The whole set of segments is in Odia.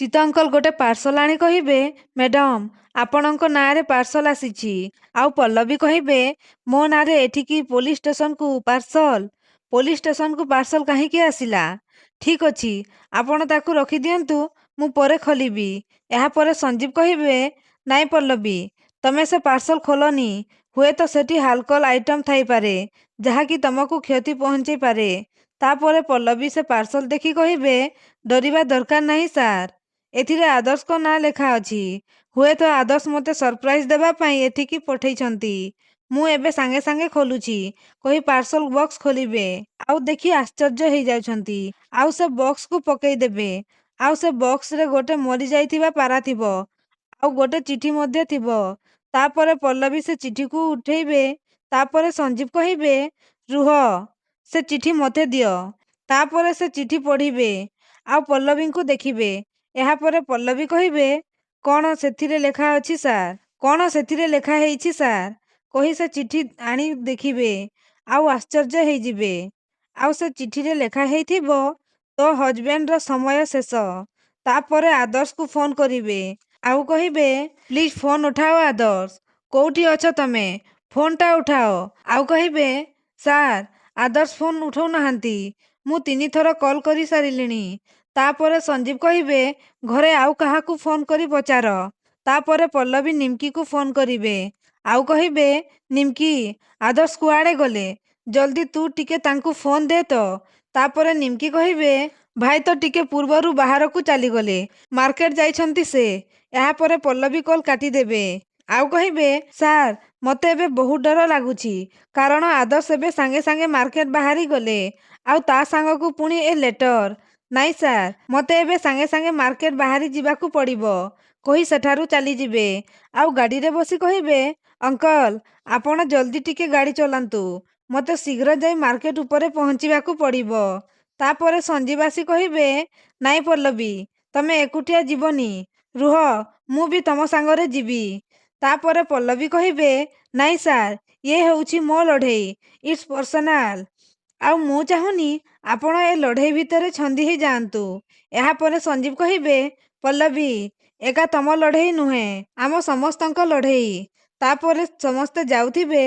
ଚିତ୍ତ ଅଙ୍କଲ ଗୋଟେ ପାର୍ସଲ ଆଣି କହିବେ, ମ୍ୟାଡ଼ାମ୍ ଆପଣଙ୍କ ନାଁରେ ପାର୍ସଲ ଆସିଛି। ଆଉ ପଲ୍ଲବୀ କହିବେ, ମୋ ନାଁରେ ଏଠିକି ପୋଲିସ ଷ୍ଟେସନକୁ ପାର୍ସଲ। ପୋଲିସ ଷ୍ଟେସନକୁ ପାର୍ସଲ କାହିଁକି ଆସିଲା? ଠିକ୍ ଅଛି, ଆପଣ ତାକୁ ରଖିଦିଅନ୍ତୁ, ମୁଁ ପରେ ଖୋଲିବି। ଏହାପରେ ସଞ୍ଜୀବ କହିବେ, ନାଇଁ ପଲ୍ଲବୀ, ତମେ ସେ ପାର୍ସଲ ଖୋଲନି। ହୁଏତ ସେଠି ଆଲକୋହଲ ଆଇଟମ୍ ଥାଇପାରେ, ଯାହାକି ତମକୁ କ୍ଷତି ପହଞ୍ଚାଇ ପାରେ। ତାପରେ ପଲ୍ଲବୀ ସେ ପାର୍ସଲ ଦେଖି କହିବେ, ଡରିବା ଦରକାର ନାହିଁ ସାର୍। ଏଥିରେ ଆଦର୍ଶଙ୍କ ନାଁ ଲେଖା ଅଛି। ହୁଏତ ଆଦର୍ଶ ମୋତେ ସରପ୍ରାଇଜ ଦେବା ପାଇଁ ଏଠିକି ପଠେଇଛନ୍ତି। ମୁଁ ଏବେ ସାଙ୍ଗେ ସାଙ୍ଗେ ଖୋଲୁଛି କହି ପାର୍ସଲ ବକ୍ସ ଖୋଲିବେ। ଆଉ ଦେଖି ଆଶ୍ଚର୍ଯ୍ୟ ହେଇଯାଉଛନ୍ତି। ଆଉ ସେ ବକ୍ସକୁ ପକେଇଦେବେ। ଆଉ ସେ ବକ୍ସରେ ଗୋଟେ ମରିଯାଇଥିବା ପାରା ଥିବ। ଆଉ ଗୋଟେ ଚିଠି ମଧ୍ୟ ଥିବ। ତାପରେ ପଲ୍ଲବୀ ସେ ଚିଠିକୁ ଉଠେଇବେ। ତାପରେ ସଞ୍ଜୀବ କହିବେ, ରୁହ, ସେ ଚିଠି ମୋତେ ଦିଅ। ତାପରେ ସେ ଚିଠି ପଢ଼ିବେ। ଆଉ ପଲ୍ଲବୀଙ୍କୁ ଦେଖିବେ। ଏହାପରେ ପଲ୍ଲବୀ କହିବେ, କ'ଣ ସେଥିରେ ଲେଖା ଅଛି ସାର୍? କ'ଣ ସେଥିରେ ଲେଖା ହେଇଛି ସାର୍? କହି ସେ ଚିଠି ଆଣି ଦେଖିବେ। ଆଉ ଆଶ୍ଚର୍ଯ୍ୟ ହେଇଯିବେ। ଆଉ ସେ ଚିଠିରେ ଲେଖା ହେଇଥିବ, ତୋ ହଜବେଣ୍ଡର ସମୟ ଶେଷ। ତାପରେ ଆଦର୍ଶକୁ ଫୋନ କରିବେ। ଆଉ କହିବେ, ପ୍ଲିଜ୍ ଫୋନ ଉଠାଅ ଆଦର୍ଶ। କୋଉଠି ଅଛ ତମେ? ଫୋନଟା ଉଠାଅ। ଆଉ କହିବେ, ସାର୍ ଆଦର୍ଶ ଫୋନ ଉଠାଉନାହାନ୍ତି। ମୁଁ 3 ଥର କଲ୍ କରି ସାରିଲିଣି। ତାପରେ ସଞ୍ଜୀବ କହିବେ, ଘରେ ଆଉ କାହାକୁ ଫୋନ କରି ପଚାର। ତାପରେ ପଲ୍ଲବୀ ନିମ୍କିକୁ ଫୋନ କରିବେ। ଆଉ କହିବେ, ନିମ୍କି, ଆଦର୍ଶ କୁଆଡ଼େ ଗଲେ? ଜଲ୍ଦି ତୁ ଟିକେ ତାଙ୍କୁ ଫୋନ ଦେ ତ। ତାପରେ ନିମ୍କି କହିବେ, ଭାଇ ତ ଟିକେ ପୂର୍ବରୁ ବାହାରକୁ ଚାଲିଗଲେ। ମାର୍କେଟ ଯାଇଛନ୍ତି ସେ। ଏହାପରେ ପଲ୍ଲବୀ କଲ୍ କାଟିଦେବେ। ଆଉ କହିବେ, ସାର୍ ମୋତେ ଏବେ ବହୁତ ଡର ଲାଗୁଛି। କାରଣ ଆଦର୍ଶ ଏବେ ସାଙ୍ଗେ ସାଙ୍ଗେ ମାର୍କେଟ ବାହାରି ଗଲେ। ଆଉ ତା ସାଙ୍ଗକୁ ପୁଣି ଏ ଲେଟର। ନାଇଁ ସାର୍, ମୋତେ ଏବେ ସାଙ୍ଗେ ସାଙ୍ଗେ ମାର୍କେଟ ବାହାରି ଯିବାକୁ ପଡ଼ିବ। କହି ସେଠାରୁ ଚାଲିଯିବେ। ଆଉ ଗାଡ଼ିରେ ବସି କହିବେ, ଅଙ୍କଲ, ଆପଣ ଜଲ୍ଦି ଟିକେ ଗାଡ଼ି ଚଲାନ୍ତୁ। ମୋତେ ଶୀଘ୍ର ଯାଇ ମାର୍କେଟ ଉପରେ ପହଞ୍ଚିବାକୁ ପଡ଼ିବ। ତାପରେ ସଞ୍ଜୀବ ଆସି କହିବେ, ନାଇଁ ପଲ୍ଲବୀ, ତମେ ଏକୁଟିଆ ଯିବନି। ରୁହ, ମୁଁ ବି ତମ ସାଙ୍ଗରେ ଯିବି। ତାପରେ ପଲ୍ଲବୀ କହିବେ, ନାଇଁ ସାର୍, ଇଏ ହେଉଛି ମୋ ଲଢ଼େଇ। It's personal. ଆଉ ମୁଁ ଚାହୁଁନି ଆପଣ ଏ ଲଢ଼େଇ ଭିତରେ ଛନ୍ଦି ହେଇଯାଆନ୍ତୁ। ଏହାପରେ ସଞ୍ଜୀବ କହିବେ, ପଲ୍ଲବୀ, ଏକା ତମ ଲଢ଼େଇ ନୁହେଁ, ଆମ ସମସ୍ତଙ୍କ ଲଢ଼େଇ। ତାପରେ ସମସ୍ତେ ଯାଉଥିବେ।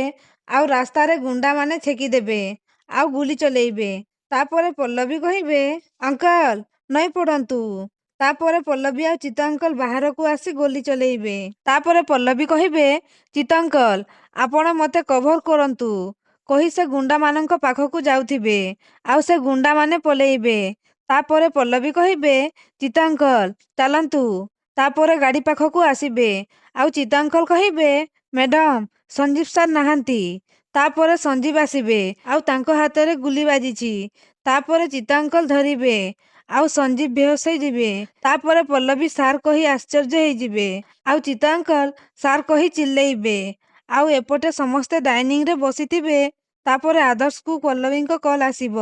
ଆଉ ରାସ୍ତାରେ ଗୁଣ୍ଡାମାନେ ଛେକିଦେବେ। ଆଉ ଗୁଲି ଚଲେଇବେ। ତାପରେ ପଲ୍ଲବୀ କହିବେ, ଅଙ୍କଲ, ନଇଁ ପଡ଼ନ୍ତୁ। ତାପରେ ପଲ୍ଲବୀ ଆଉ ଚିତ୍ତ ଅଙ୍କଲ ବାହାରକୁ ଆସି ଗୁଲି ଚଲେଇବେ। ତାପରେ ପଲ୍ଲବୀ କହିବେ, ଚିତ୍ତ ଅଙ୍କଲ, ଆପଣ ମୋତେ କଭର କରନ୍ତୁ। କହି ସେ ଗୁଣ୍ଡାମାନଙ୍କ ପାଖକୁ ଯାଉଥିବେ। ଆଉ ସେ ଗୁଣ୍ଡାମାନେ ପଲେଇବେ। ତାପରେ ପଲ୍ଲବୀ କହିବେ, ଚିତ୍ତ ଅଙ୍କଲ, ଚାଲନ୍ତୁ। ତାପରେ ଗାଡ଼ି ପାଖକୁ ଆସିବେ। ଆଉ ଚିତ୍ତ ଅଙ୍କଲ କହିବେ, ମ୍ୟାଡ଼ାମ୍, ସଞ୍ଜୀବ ସାର୍ ନାହାନ୍ତି। ତାପରେ ସଞ୍ଜୀବ ଆସିବେ। ଆଉ ତାଙ୍କ ହାତରେ ଗୁଲି ବାଜିଛି। ତାପରେ ଚିତ୍ତ ଅଙ୍କଲ ଧରିବେ। ଆଉ ସଞ୍ଜୀବ ବେହୋସ ହେଇଯିବେ। ତାପରେ ପଲ୍ଲବୀ ସାର୍ କହି ଆଶ୍ଚର୍ଯ୍ୟ ହେଇଯିବେ। ଆଉ ଚିତ୍ତ ଅଙ୍କଲ ସାର୍ କହି ଚିଲ୍ଲେଇବେ। ଆଉ ଏପଟେ ସମସ୍ତେ ଡାଇନିଂରେ ବସିଥିବେ। ତାପରେ ଆଦର୍ଶକୁ ପଲ୍ଲବୀଙ୍କ କଲ୍ ଆସିବ।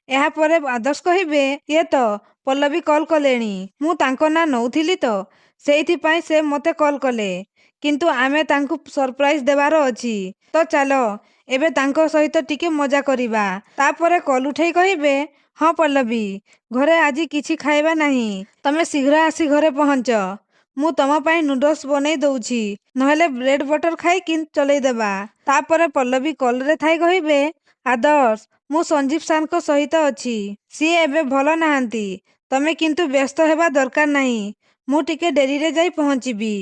ଏହାପରେ ଆଦର୍ଶ କହିବେ, ଇଏ ତ ପଲ୍ଲବୀ କଲ୍ କଲେଣି। ମୁଁ ତାଙ୍କ ନାଁ ନଉଥିଲି ତ, ସେଇଥିପାଇଁ ସେ ମୋତେ କଲ୍ କଲେ। କିନ୍ତୁ ଆମେ ତାଙ୍କୁ ସରପ୍ରାଇଜ ଦେବାର ଅଛି। ତ ଚାଲ ଏବେ ତାଙ୍କ ସହିତ ଟିକେ ମଜା କରିବା। ତାପରେ କଲ୍ ଉଠେଇ କହିବେ, ହଁ ପଲ୍ଲବୀ, ଘରେ ଆଜି କିଛି ଖାଇବା ନାହିଁ। ତମେ ଶୀଘ୍ର ଆସି ଘରେ ପହଞ୍ଚ। ମୁଁ ତମ ପାଇଁ ନୁଡଲ୍ସ ବନେଇ ଦଉଛି। ନହେଲେ ବ୍ରେଡ ବଟର ଖାଇକି ଚଲେଇଦେବା। ତାପରେ ପଲ୍ଲବୀ କଲରେ ଥାଇ କହିବେ, ଆଦର୍ଶ, ମୁଁ ସଞ୍ଜୀବ ସାର୍ଙ୍କ ସହିତ ଅଛି। ସିଏ ଏବେ ଭଲ ନାହାନ୍ତି। ତମେ କିନ୍ତୁ ବ୍ୟସ୍ତ ହେବା ଦରକାର ନାହିଁ। ମୁଁ ଟିକେ ଡେରିରେ ଯାଇ ପହଞ୍ଚିବି।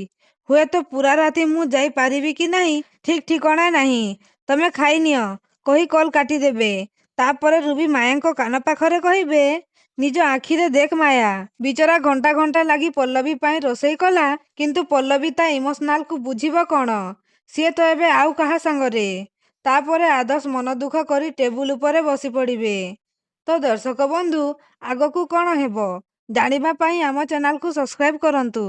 ହୁଏତ ପୁରା ରାତି ମୁଁ ଯାଇପାରିବି କି ନାହିଁ ଠିକ୍ ଠିକଣା ନାହିଁ। ତମେ ଖାଇନିଅ। କହି କଲ୍ କାଟିଦେବେ। ତାପରେ ରୁବି ମାୟାଙ୍କ କାନ ପାଖରେ କହିବେ, ନିଜ ଆଖିରେ ଦେଖ ମାୟା, ବିଚରା ଘଣ୍ଟା ଘଣ୍ଟା ଲାଗି ପଲ୍ଲବୀ ପାଇଁ ରୋଷେଇ କଲା। କିନ୍ତୁ ପଲ୍ଲବୀ ତା ଇମୋସନାଲକୁ ବୁଝିବ କ'ଣ? ସିଏ ତ ଏବେ ଆଉ କାହା ସାଙ୍ଗରେ। ତାପରେ ଆଦର୍ଶ ମନ ଦୁଃଖ କରି ଟେବୁଲ ଉପରେ ବସି ପଡ଼ିବେ। ତ ଦର୍ଶକ ବନ୍ଧୁ, ଆଗକୁ କ'ଣ ହେବ ଜାଣିବା ପାଇଁ ଆମ ଚ୍ୟାନେଲକୁ ସବସ୍କ୍ରାଇବ କରନ୍ତୁ।